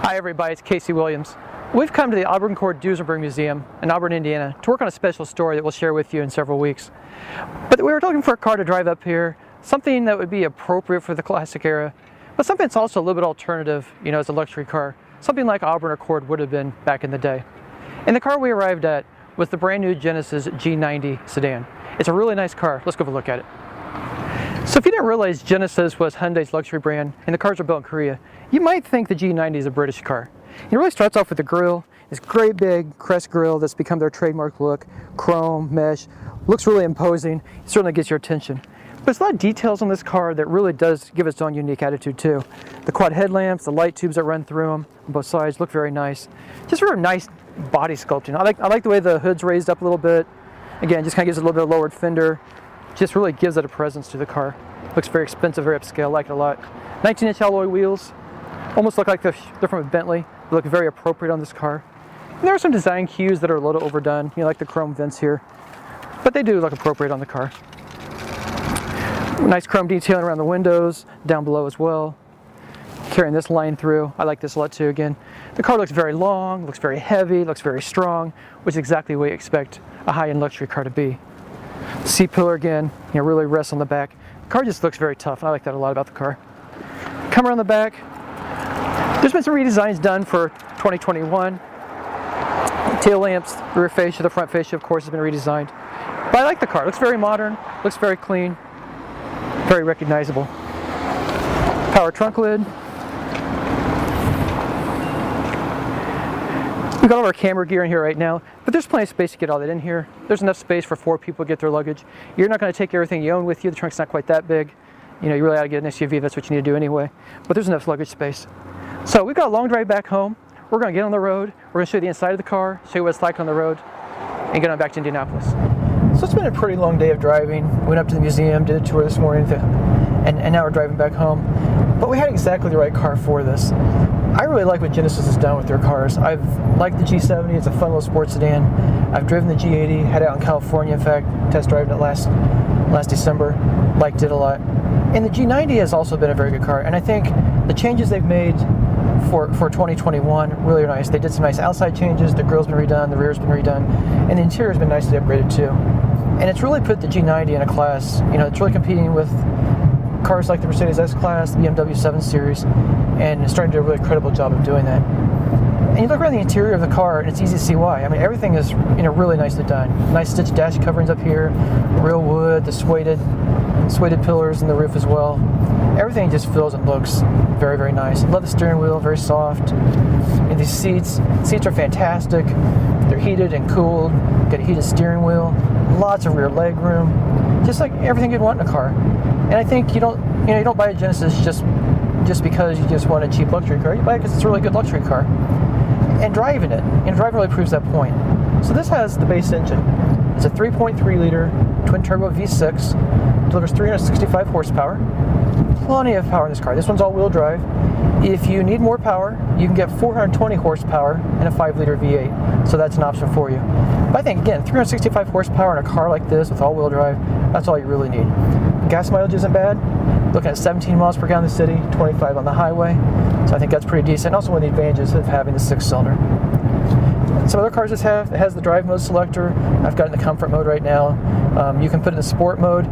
Hi everybody, it's Casey Williams. We've come to the Auburn Cord Duesenberg Museum in Auburn, Indiana to work on a special story that we'll share with you in several weeks. But we were looking for a car to drive up here, something that would be appropriate for the classic era, but something that's also a little bit alternative, as a luxury car, something like Auburn or Cord would have been back in the day. And the car we arrived at was the brand new Genesis G90 sedan. It's a really nice car. Let's go have a look at it. So if you didn't realize Genesis was Hyundai's luxury brand and the cars are built in Korea, you might think the G90 is a British car. It really starts off with the grille, this great big crest grille that's become their trademark look, chrome, mesh, looks really imposing, it certainly gets your attention. But there's a lot of details on this car that really does give its own unique attitude too. The quad headlamps, the light tubes that run through them on both sides look very nice. Just very nice body sculpting. I like the way the hood's raised up a little bit. Again, just kind of gives it a little bit of lowered fender. Just really gives it a presence to the car. Looks very expensive, very upscale, I like it a lot. 19-inch alloy wheels, almost look like they're from a Bentley. They look very appropriate on this car. And there are some design cues that are a little overdone, like the chrome vents here, but they do look appropriate on the car. Nice chrome detailing around the windows, down below as well. Carrying this line through, I like this a lot too. Again, the car looks very long, looks very heavy, looks very strong, which is exactly what you expect a high-end luxury car to be. Seat pillar again, really rests on the back. The car just looks very tough. I like that a lot about the car. Come around the back. There's been some redesigns done for 2021. Tail lamps, the rear fascia, the front fascia, of course, has been redesigned. But I like the car. It looks very modern, looks very clean, very recognizable. Power trunk lid. We've got all our camera gear in here right now, but there's plenty of space to get all that in here. There's enough space for 4 people to get their luggage. You're not going to take everything you own with you. The trunk's not quite that big. You really ought to get an SUV. That's what you need to do anyway. But there's enough luggage space. So we've got a long drive back home. We're going to get on the road. We're going to show you the inside of the car, show you what it's like on the road, and get on back to Indianapolis. So it's been a pretty long day of driving. We went up to the museum, did a tour this morning, and now we're driving back home. But we had exactly the right car for this. I really like what Genesis has done with their cars. I've liked the G90, it's a fun little sports sedan. I've driven the G80, had it out in California, in fact, test drove it last December, liked it a lot. And the G90 has also been a very good car, and I think the changes they've made for 2021 really are nice. They did some nice outside changes, the grille's been redone, the rear's been redone, and the interior's been nicely upgraded too. And it's really put the G90 in a class, it's really competing with cars like the Mercedes S-Class, the BMW 7 Series, and it's starting to do a really credible job of doing that. And you look around the interior of the car, and it's easy to see why. I mean, everything is really nicely done. Nice stitched dash coverings up here, real wood, the suede pillars in the roof as well. Everything just feels and looks very, very nice. I love the steering wheel, very soft. And these seats are fantastic. They're heated and cooled. Got a heated steering wheel, lots of rear leg room, just like everything you'd want in a car. And I think you don't buy a Genesis just because you just want a cheap luxury car. You buy it because it's a really good luxury car. And driving it, driving really proves that point. So this has the base engine. It's a 3.3 liter twin turbo V6, delivers 365 horsepower. Plenty of power in this car. This one's all-wheel drive. If you need more power, you can get 420 horsepower in a 5-liter V8, so that's an option for you. But I think, again, 365 horsepower in a car like this with all-wheel drive, that's all you really need. Gas mileage isn't bad. Looking at 17 miles per gallon in the city, 25 on the highway, so I think that's pretty decent. Also one of the advantages of having the 6-cylinder. Some other cars it has the drive mode selector. I've got it in the comfort mode right now. You can put it in the sport mode,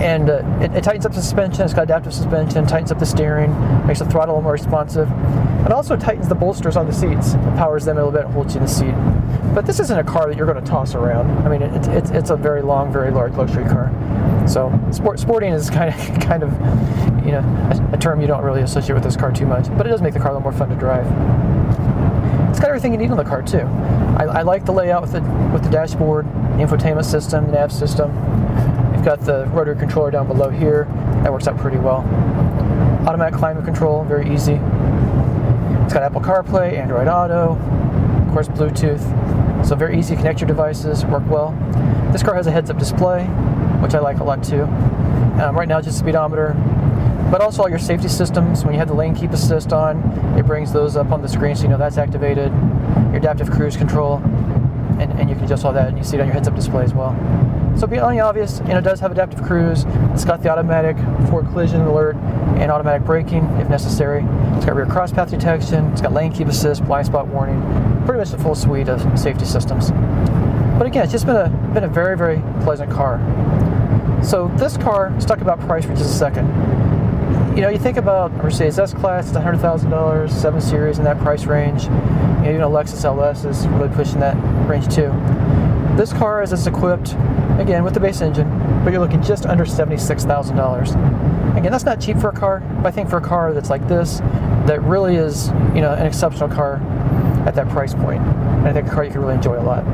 and it tightens up the suspension. It's got adaptive suspension, tightens up the steering, makes the throttle a little more responsive. It also tightens the bolsters on the seats. It powers them a little bit and holds you in the seat. But this isn't a car that you're going to toss around. I mean, it's a very long, very large luxury car. So sporting is kind of a term you don't really associate with this car too much, but it does make the car a little more fun to drive. It's got everything you need on the car too. I like the layout with the dashboard, the infotainment system, the nav system. You've got the rotary controller down below here. That works out pretty well. Automatic climate control, very easy. It's got Apple CarPlay, Android Auto, of course Bluetooth. So very easy to connect your devices, work well. This car has a heads-up display, which I like a lot too. Right now just speedometer, but also all your safety systems. When you have the lane keep assist on, it brings those up on the screen so you know that's activated. Your adaptive cruise control, and you can adjust all that, and you see it on your heads-up display as well. So beyond the obvious, it does have adaptive cruise. It's got the automatic forward collision alert and automatic braking if necessary. It's got rear cross path detection. It's got lane keep assist, blind spot warning. Pretty much the full suite of safety systems. But again, it's just been a very, very pleasant car. So this car, let's talk about price for just a second. You think about a Mercedes S-Class, it's $100,000, 7 Series in that price range. Lexus LS is really pushing that range too. This car is equipped, again, with the base engine, but you're looking just under $76,000. Again, that's not cheap for a car, but I think for a car that's like this, that really is, an exceptional car at that price point. And I think a car you can really enjoy a lot.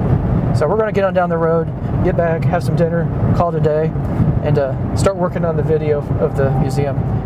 So we're going to get on down the road, get back, have some dinner, call it a day, and start working on the video of the museum.